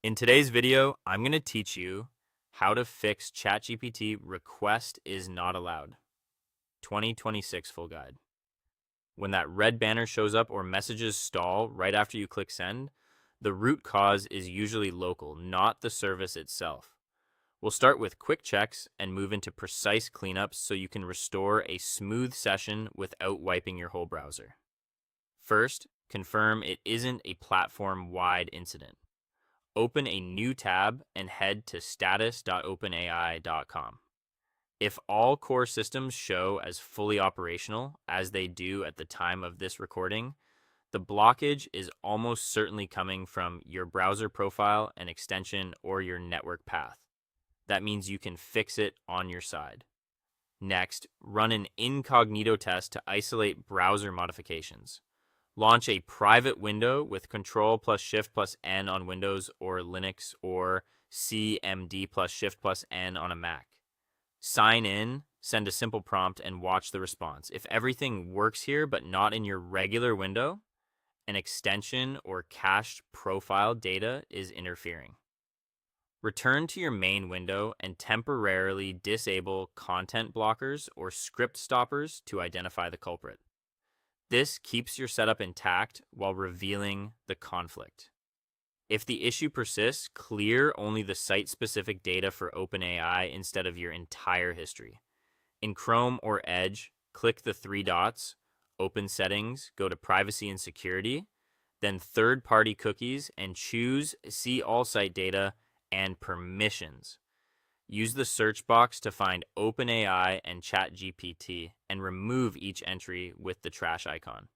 In today's video, I'm going to teach you how to fix ChatGPT request is not allowed. 2026 full guide. When that red banner shows up or messages stall right after you click send, the root cause is usually local, not the service itself. We'll start with quick checks and move into precise cleanups so you can restore a smooth session without wiping your whole browser. First, confirm it isn't a platform-wide incident. Open a new tab and head to status.openai.com. If all core systems show as fully operational, as they do at the time of this recording, the blockage is almost certainly coming from your browser profile, an extension, or your network path. That means you can fix it on your side. Next, run an incognito test to isolate browser modifications. Launch a private window with Control plus Shift plus N on Windows or Linux, or CMD plus Shift plus N on a Mac. Sign in, send a simple prompt, and watch the response. If everything works here but not in your regular window, an extension or cached profile data is interfering. Return to your main window and temporarily disable content blockers or script stoppers to identify the culprit. This keeps your setup intact while revealing the conflict. If the issue persists, clear only the site-specific data for OpenAI instead of your entire history. In Chrome or Edge, click the three dots, Open Settings, go to Privacy and Security, then Third-Party Cookies, and choose See All Site Data and Permissions. Use the search box to find OpenAI and ChatGPT and remove each entry with the trash icon.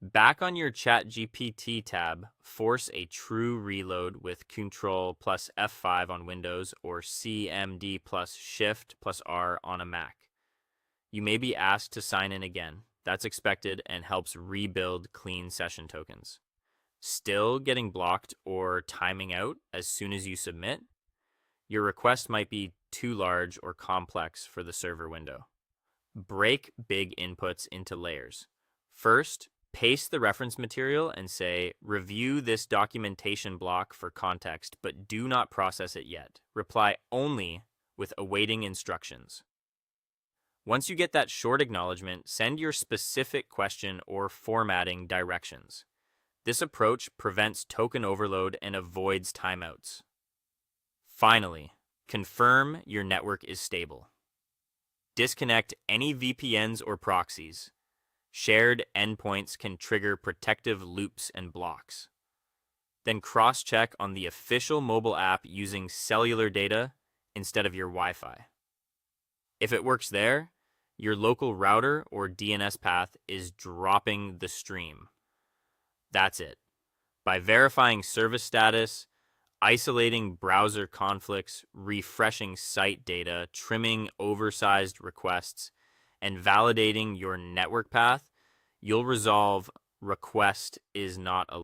Back on your ChatGPT tab, force a true reload with Control plus F5 on Windows or CMD plus Shift plus R on a Mac. You may be asked to sign in again. That's expected and helps rebuild clean session tokens. Still getting blocked or timing out as soon as you submit? Your request might be too large or complex for the server window. Break big inputs into layers. First, paste the reference material and say, review this documentation block for context, but do not process it yet. Reply only with awaiting instructions. Once you get that short acknowledgement, send your specific question or formatting directions. This approach prevents token overload and avoids timeouts. Finally, confirm your network is stable. Disconnect any VPNs or proxies. Shared endpoints can trigger protective loops and blocks. Then cross-check on the official mobile app using cellular data instead of your Wi-Fi. If it works there, your local router or DNS path is dropping the stream. That's it. By verifying service status, isolating browser conflicts, refreshing site data, trimming oversized requests, and validating your network path, you'll resolve request is not allowed.